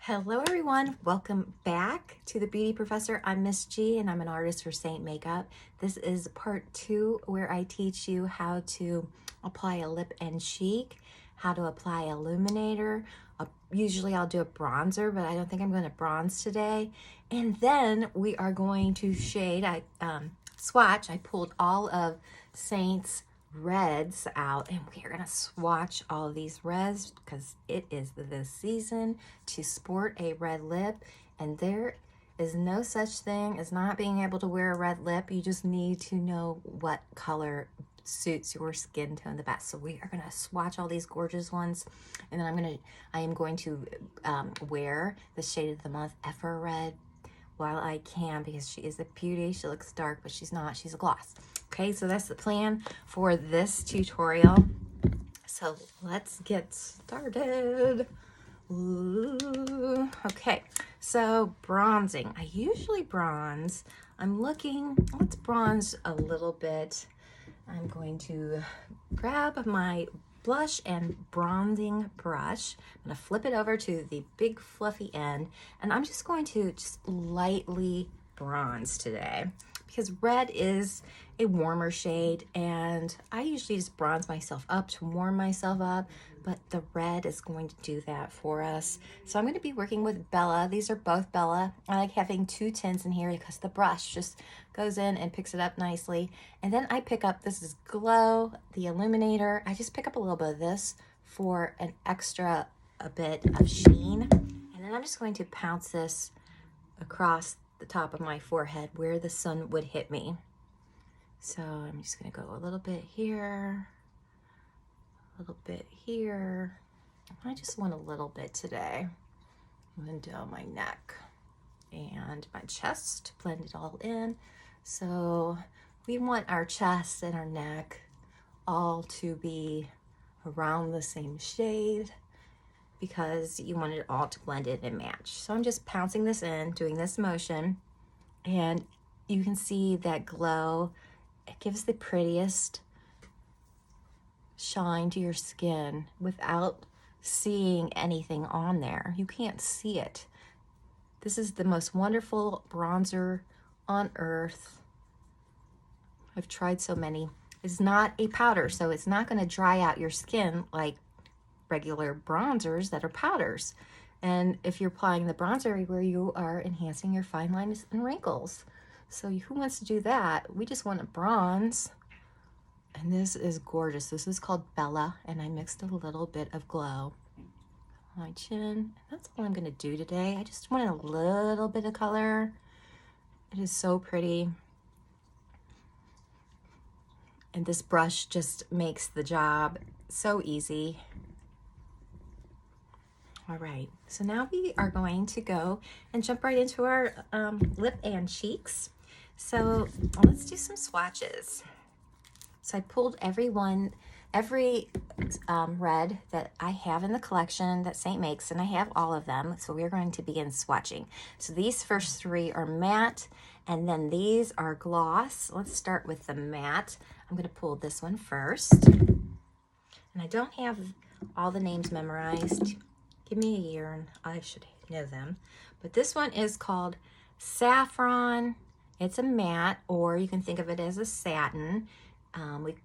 Hello everyone, welcome back to the Beauty Professor. I'm Miss G and I'm an artist for Seint Makeup. This is part 2 where I teach you how to apply a lip and cheek, how to apply illuminator. Usually I'll do a bronzer, but I don't think I'm going to bronze today. And then we are going to shade. I swatch. I pulled all of Seint's reds out and we are going to swatch all of these reds because it is the season to sport a red lip, and there is no such thing as not being able to wear a red lip. You just need to know what color suits your skin tone the best. So we are going to swatch all these gorgeous ones, and then I am going to wear the shade of the month Effer Red while I can, because she is a beauty. She looks dark, but she's not. She's a gloss. Okay, so that's the plan for this tutorial. So let's get started. Ooh. Okay, so bronzing. I usually bronze. Let's bronze a little bit. I'm going to grab my blush and bronzing brush. I'm going to flip it over to the big fluffy end, and I'm just going to lightly bronze today because red is a warmer shade, and I usually just bronze myself up to warm myself up, but the red is going to do that for us. So I'm going to be working with Bella. These are both Bella. I like having two tints in here because the brush just goes in and picks it up nicely. And then I pick up, this is Glow, the illuminator. I just pick up a little bit of this for an extra a bit of sheen. And then I'm just going to pounce this across the top of my forehead where the sun would hit me. So I'm just going to go a little bit here, a little bit here. I just want a little bit today. And then down my neck and my chest, blend it all in. So we want our chest and our neck all to be around the same shade because you want it all to blend in and match. So I'm just pouncing this in, doing this motion, and you can see that glow. It gives the prettiest shine to your skin without seeing anything on there. You can't see it. This is the most wonderful bronzer on earth. I've tried so many. It's not a powder, so it's not going to dry out your skin like regular bronzers that are powders. And if you're applying the bronzer everywhere, you are enhancing your fine lines and wrinkles. So who wants to do that? We just want to bronze. And this is gorgeous. This is called Bella, and I mixed a little bit of Glow on my chin. That's all I'm going to do today. I just wanted a little bit of color. It is so pretty. And this brush just makes the job so easy. All right, so now we are going to go and jump right into our lip and cheeks. So let's do some swatches. So I pulled every red that I have in the collection that Seint makes, and I have all of them. So we're going to begin swatching. So these first three are matte, and then these are gloss. Let's start with the matte. I'm going to pull this one first. And I don't have all the names memorized. Give me a year and I should know them. But this one is called Saffron. It's a matte, or you can think of it as a satin.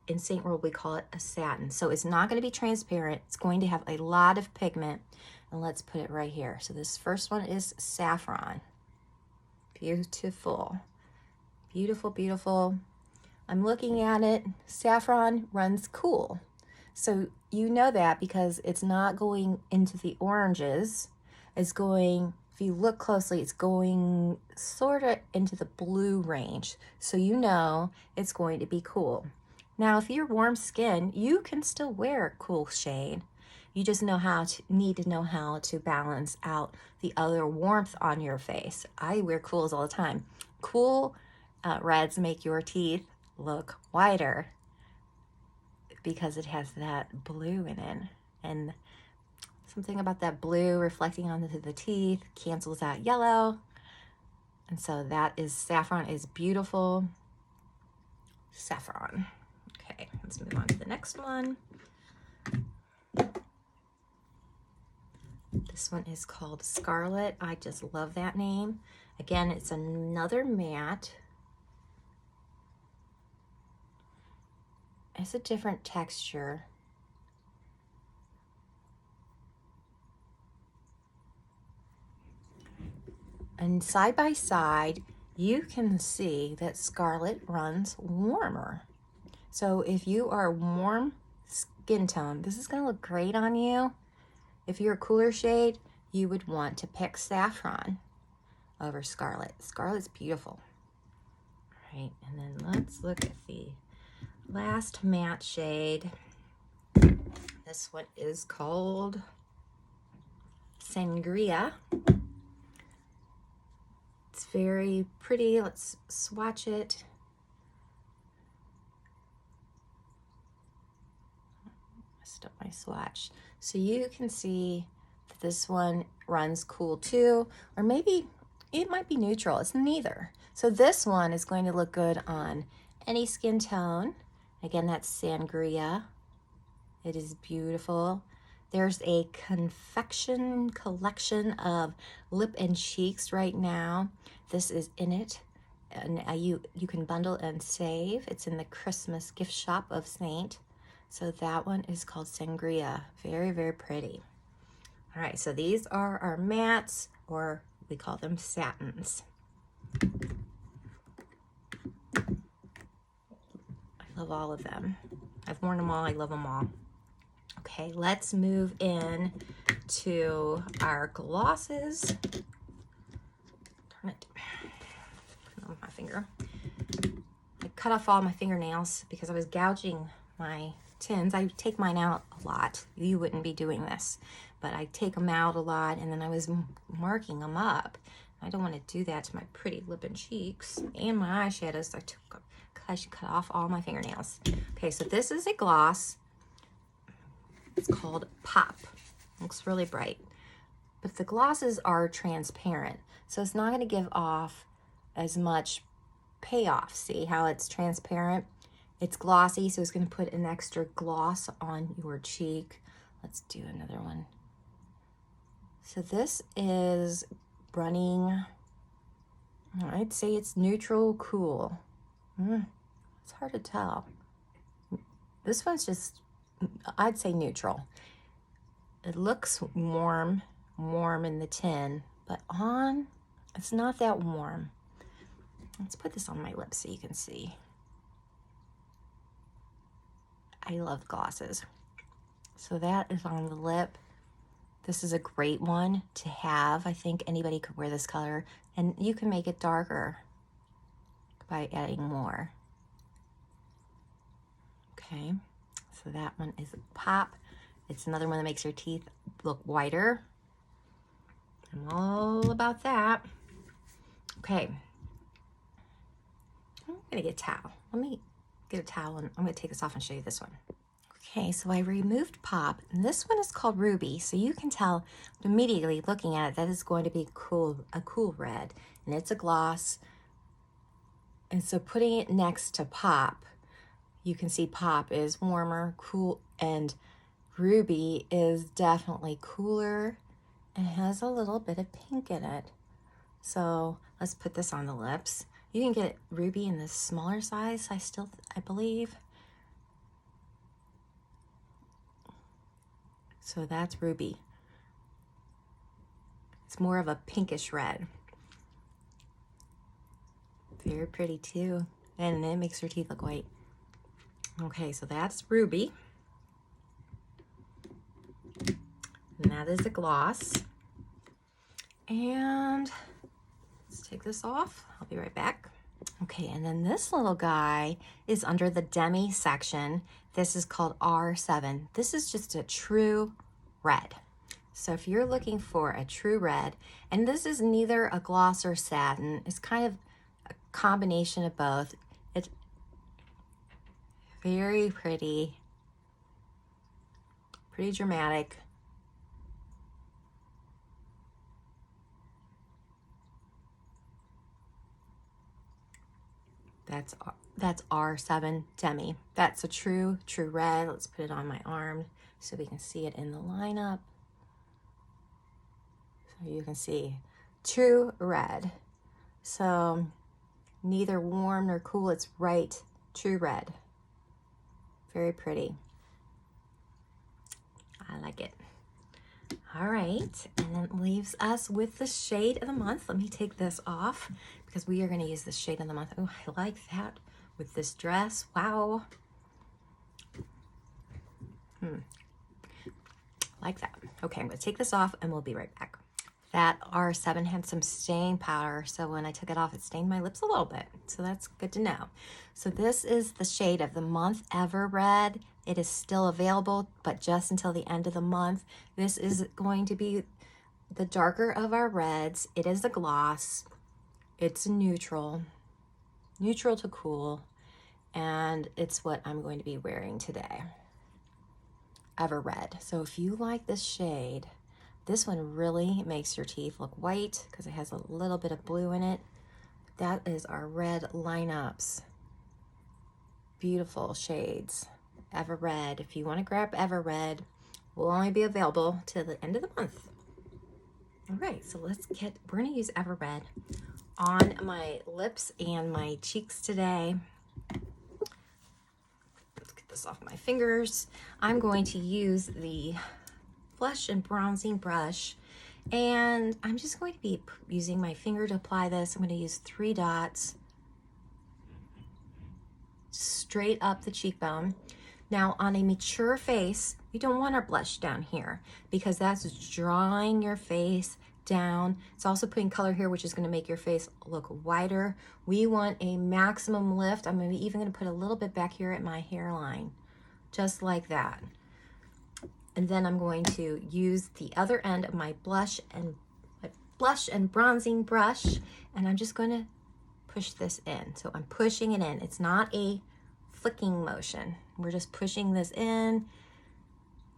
In Seint World, we call it a satin. So it's not going to be transparent. It's going to have a lot of pigment. And let's put it right here. So this first one is Saffron. Beautiful. Beautiful, beautiful. I'm looking at it. Saffron runs cool. So you know that because it's not going into the oranges. It's going, if you look closely, it's going sort of into the blue range. So you know it's going to be cool. Now, if you're warm skin, you can still wear a cool shade. You just need to know how to balance out the other warmth on your face. I wear cools all the time. Cool reds make your teeth look whiter because it has that blue in it, and something about that blue reflecting onto the teeth cancels out yellow. And so that is Saffron is beautiful. Saffron. Okay, let's move on to the next one. This one is called Scarlet. I just love that name. Again, it's another matte. It's a different texture. And side by side, you can see that Scarlet runs warmer. So if you are warm skin tone, this is gonna look great on you. If you're a cooler shade, you would want to pick Saffron over Scarlet. Scarlet's beautiful. All right, and then let's look at the last matte shade. This one is called Sangria. It's very pretty. Let's swatch it. Messed up my swatch. So you can see that this one runs cool too, or maybe it might be neutral. It's neither. So this one is going to look good on any skin tone. Again, that's Sangria. It is beautiful. There's a confection collection of lip and cheeks right now. This is in it. And you can bundle and save. It's in the Christmas gift shop of Seint. So that one is called Sangria. Very, very pretty. All right, so these are our mattes, or we call them satins. I love all of them. I've worn them all. I love them all. Okay, let's move in to our glosses. Turn it on my finger. I cut off all my fingernails because I was gouging my tins. I take mine out a lot. You wouldn't be doing this, but I take them out a lot, and then I was marking them up. I don't want to do that to my pretty lip and cheeks and my eyeshadows. I should cut off all my fingernails. Okay, so this is a gloss. It's called Pop. Looks really bright. But the glosses are transparent, so it's not going to give off as much payoff. See how it's transparent? It's glossy, so it's going to put an extra gloss on your cheek. Let's do another one. So this is running, I'd say it's neutral cool. It's hard to tell. This one's just, I'd say neutral. It looks warm in the tin, but on, it's not that warm. Let's put this on my lips so you can see. I love glosses. So that is on the lip. This is a great one to have. I think anybody could wear this color, and you can make it darker by adding more. Okay, so that one is Pop. It's another one that makes your teeth look whiter. I'm all about that. Okay, I'm gonna get a towel. Let me get a towel, and I'm gonna take this off and show you this one. Okay, so I removed Pop, and this one is called Ruby. So you can tell immediately looking at it that it's going to be a cool red, and it's a gloss. And so putting it next to Pop, you can see Pop is warmer, cool, and Ruby is definitely cooler and has a little bit of pink in it. So let's put this on the lips. You can get Ruby in the smaller size, I believe. So that's Ruby. It's more of a pinkish red. Very pretty too. And it makes your teeth look white. Okay, so that's Ruby. And that is a gloss. And let's take this off. I'll be right back. Okay, and then this little guy is under the demi section. This is called R7. This is just a true red. So if you're looking for a true red, and this is neither a gloss or satin, it's kind of a combination of both. It's very pretty, pretty dramatic. That's R7 Demi. That's a true red. Let's put it on my arm so we can see it in the lineup. You can see true red. So neither warm nor cool, it's right, true red. Very pretty. I like it. All right, and then it leaves us with the shade of the month. Let me take this off because we are going to use the shade of the month. Oh, I like that with this dress. Wow. Like that. Okay, I'm going to take this off and we'll be right back. That R7 had some stain powder, so when I took it off, it stained my lips a little bit. So that's good to know. So this is the shade of the month, Ever Red. It is still available, but just until the end of the month. This is going to be the darker of our reds. It is a gloss. It's a neutral to cool, and it's what I'm going to be wearing today. Ever Red. So if you like this shade, this one really makes your teeth look white because it has a little bit of blue in it. That is our red lineups. Beautiful shades. Ever Red. If you want to grab Ever Red, will only be available till the end of the month. All right, so we're going to use Ever Red on my lips and my cheeks today. Let's get this off my fingers. I'm going to use the Blush and Bronzing brush, and I'm just going to be using my finger to apply this. I'm going to use 3 dots straight up the cheekbone. Now on a mature face, we don't want our blush down here because that's drawing your face down. It's also putting color here, which is going to make your face look wider. We want a maximum lift. I'm even going to put a little bit back here at my hairline, just like that. And then I'm going to use the other end of my blush and bronzing brush, and I'm just going to push this in. So I'm pushing it in. It's not a flicking motion. We're just pushing this in.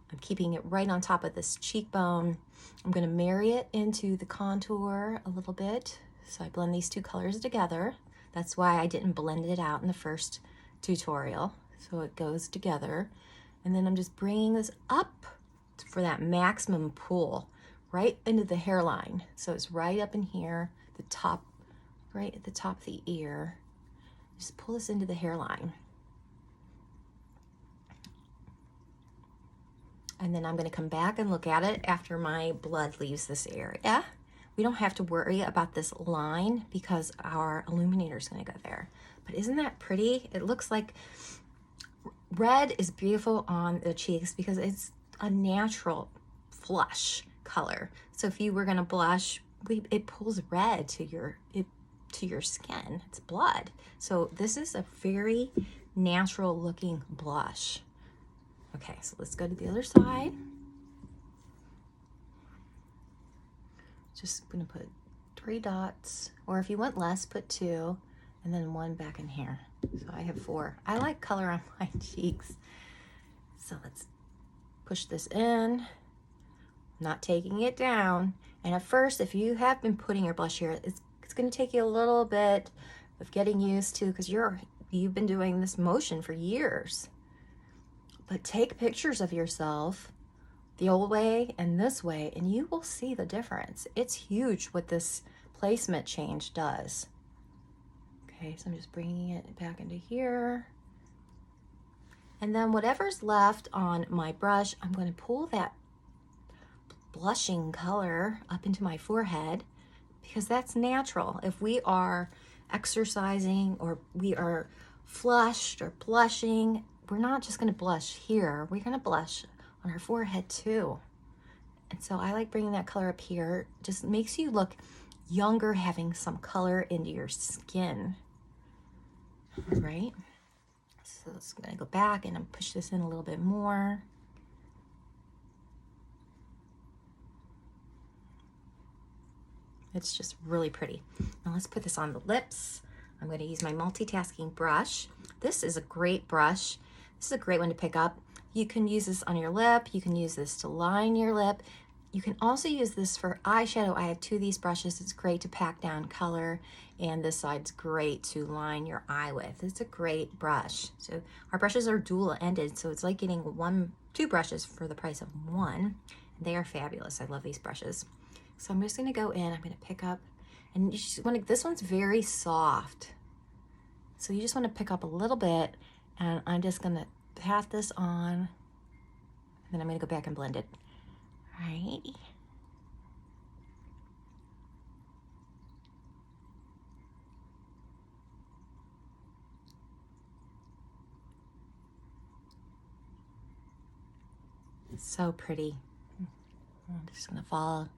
I'm keeping it right on top of this cheekbone. I'm going to marry it into the contour a little bit. So I blend these 2 colors together. That's why I didn't blend it out in the first tutorial. So it goes together. And then I'm just bringing this up for that maximum pull right into the hairline. So it's right up in here, the top, right at the top of the ear. Just pull this into the hairline. And then I'm going to come back and look at it after my blood leaves this area. We don't have to worry about this line because our illuminator is going to go there. But isn't that pretty? It looks like red is beautiful on the cheeks because it's a natural flush color. So if you were going to blush, it pulls red to your skin. It's blood. So this is a very natural looking blush. Okay, so let's go to the other side. Just going to put 3 dots, or if you want less, put 2, and then 1 back in here. So I have 4. I like color on my cheeks. So let's push this in, not taking it down. And at first, if you have been putting your blush here, it's going to take you a little bit of getting used to because you've been doing this motion for years. But take pictures of yourself the old way and this way, and you will see the difference. It's huge what this placement change does. Okay, so I'm just bringing it back into here. And then whatever's left on my brush, I'm going to pull that blushing color up into my forehead because that's natural. If we are exercising or we are flushed or blushing, we're not just going to blush here. We're going to blush on our forehead too. And so I like bringing that color up here. Just makes you look younger, having some color into your skin. All right. So it's going to go back and I'm push this in a little bit more. It's just really pretty. Now let's put this on the lips. I'm going to use my multitasking brush. This is a great brush. This is a great one to pick up. You can use this on your lip. You can use this to line your lip. You can also use this for eyeshadow. I have 2 of these brushes. It's great to pack down color, and this side's great to line your eye with. It's a great brush. So our brushes are dual-ended, so it's like getting 2 brushes for the price of 1. They are fabulous. I love these brushes. So I'm just gonna go in, I'm gonna pick up, and you just wanna, this one's very soft. So you just wanna pick up a little bit, and I'm just gonna pat this on, and then I'm gonna go back and blend it. All right. So pretty. I'm just gonna follow.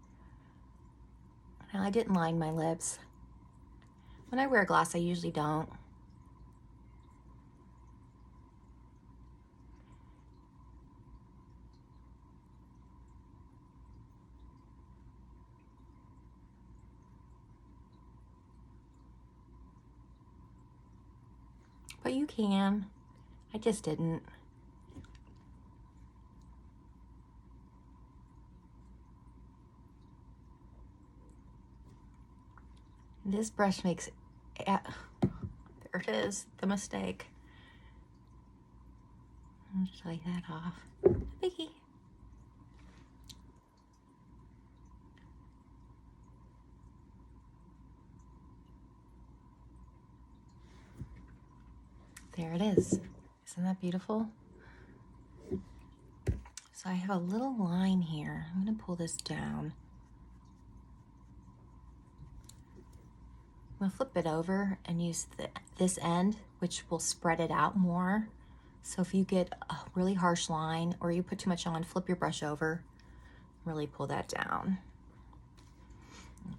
Now, I didn't line my lips. When I wear gloss, I usually don't. But you can. I just didn't. This brush makes, there it is, the mistake. I'll just take that off. Biggie. There it is. Isn't that beautiful? So I have a little line here. I'm gonna pull this down. I'm gonna flip it over and use this end, which will spread it out more. So if you get a really harsh line or you put too much on, flip your brush over, really pull that down.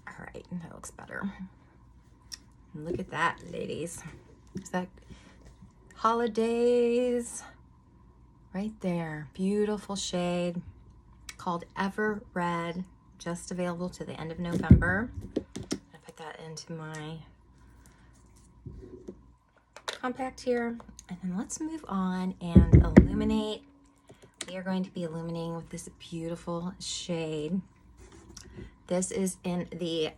All right, that looks better. And look at that, ladies. Is that holidays? Right there, beautiful shade called Ever Red, just available to the end of November. I put that into my compact here, and then let's move on and illuminate. We are going to be illuminating with this beautiful shade. This is in the,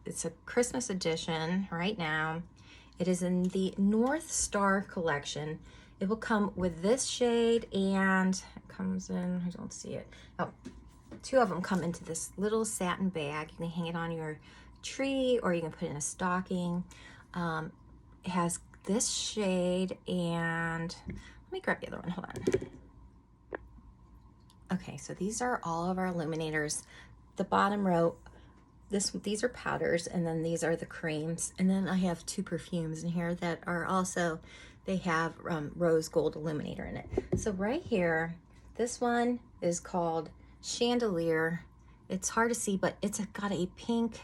it's a Christmas edition right now. It is in the North Star collection. It will come with this shade, and it comes in, I don't see it. Oh, two of them come into this little satin bag. You can hang it on your tree or you can put it in a stocking. It has this shade, and let me grab the other one, hold on. Okay, so these are all of our illuminators. The bottom row, these are powders, and then these are the creams. And then I have two perfumes in here that are also, they have rose gold illuminator in it. So right here, this one is called Chandelier. It's hard to see, but it's got a pink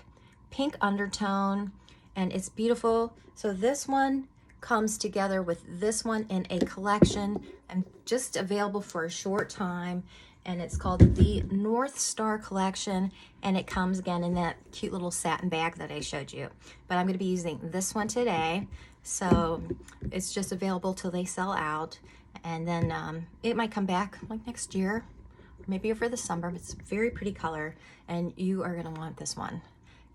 undertone, and it's beautiful. So this one comes together with this one in a collection and just available for a short time. And it's called the North Star collection, and it comes again in that cute little satin bag that I showed you. But I'm going to be using this one today, so it's just available till they sell out, and then it might come back like next year, or maybe for the summer. But it's a very pretty color, and you are going to want this one.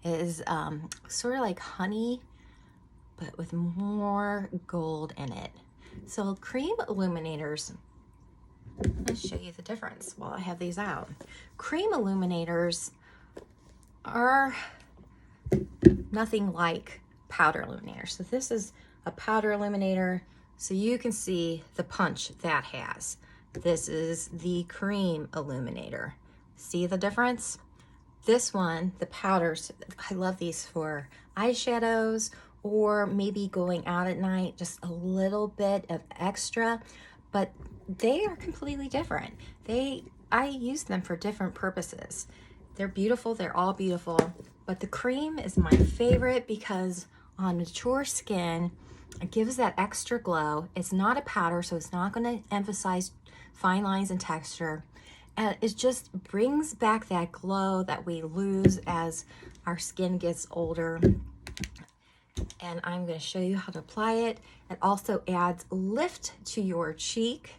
It is sort of like honey, but with more gold in it. So cream illuminators, let's show you the difference while I have these out. Cream illuminators are nothing like powder illuminators. So this is a powder illuminator, so you can see the punch that has. This is the cream illuminator. See the difference? This one, the powders, I love these for eyeshadows or maybe going out at night, just a little bit of extra, but they are completely different. I use them for different purposes. They're beautiful, they're all beautiful, but the cream is my favorite because on mature skin, it gives that extra glow. It's not a powder, so it's not gonna emphasize fine lines and texture. And it just brings back that glow that we lose as our skin gets older. And I'm gonna show you how to apply it. It also adds lift to your cheek,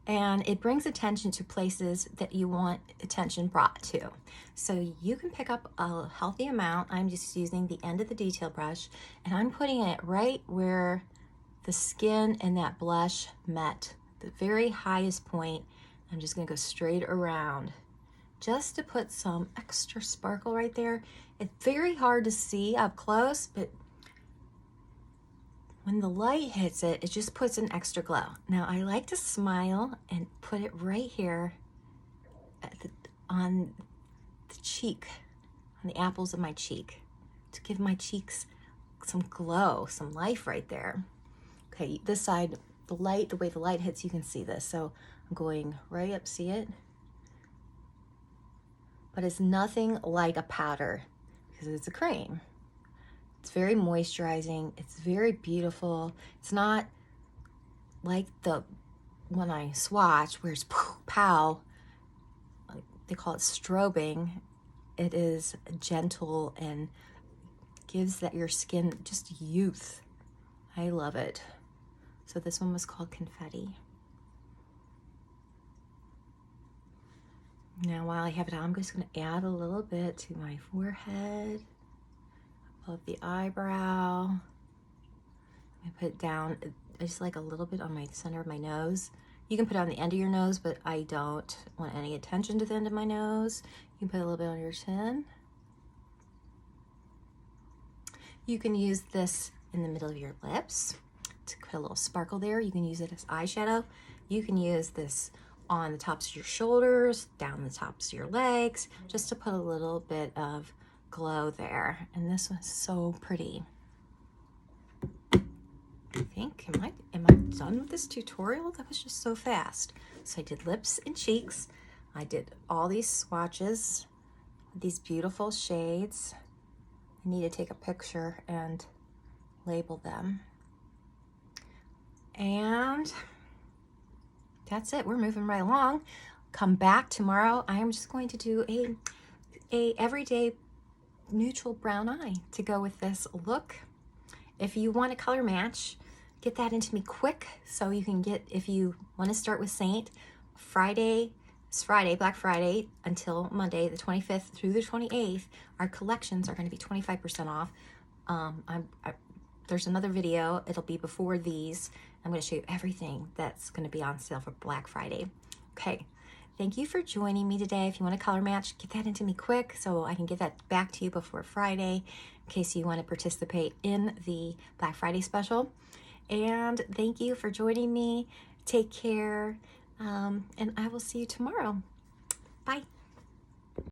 and it brings attention to places that you want attention brought to. So you can pick up a healthy amount. I'm just using the end of the detail brush, and I'm putting it right where the skin and that blush met, the very highest point. I'm just gonna go straight around just to put some extra sparkle right there. It's very hard to see up close, but when the light hits it, it just puts an extra glow. Now I like to smile and put it right here on the cheek, on the apples of my cheek, to give my cheeks some glow, some life right there. Okay, this side, the way the light hits, you can see this. So I'm going right up, see it? But it's nothing like a powder because it's a cream. It's very moisturizing. It's very beautiful. It's not like the one I swatch where it's pow. They call it strobing. It is gentle and gives that your skin just youth. I love it. So this one was called Confetti. Now while I have it on, I'm just going to add a little bit to my forehead, above the eyebrow. I put it down just like a little bit on my center of my nose. You can put it on the end of your nose, but I don't want any attention to the end of my nose. You can put a little bit on your chin. You can use this in the middle of your lips to put a little sparkle there. You can use it as eyeshadow. You can use this on the tops of your shoulders, down the tops of your legs, just to put a little bit of glow there. And this one's so pretty. I think, am I done with this tutorial? That was just so fast. So I did lips and cheeks. I did all these swatches, these beautiful shades. I need to take a picture and label them. And that's it. We're moving right along. Come back tomorrow. I am just going to do a everyday neutral brown eye to go with this look. If you want a color match, get that into me quick so you can get, if you want to start with Seint, it's Friday, Black Friday, until Monday, the 25th through the 28th, our collections are going to be 25% off. There's another video. It'll be before these. I'm going to show you everything that's going to be on sale for Black Friday. Okay. Thank you for joining me today. If you want a color match, get that into me quick so I can get that back to you before Friday in case you want to participate in the Black Friday special. And thank you for joining me. Take care, and I will see you tomorrow. Bye.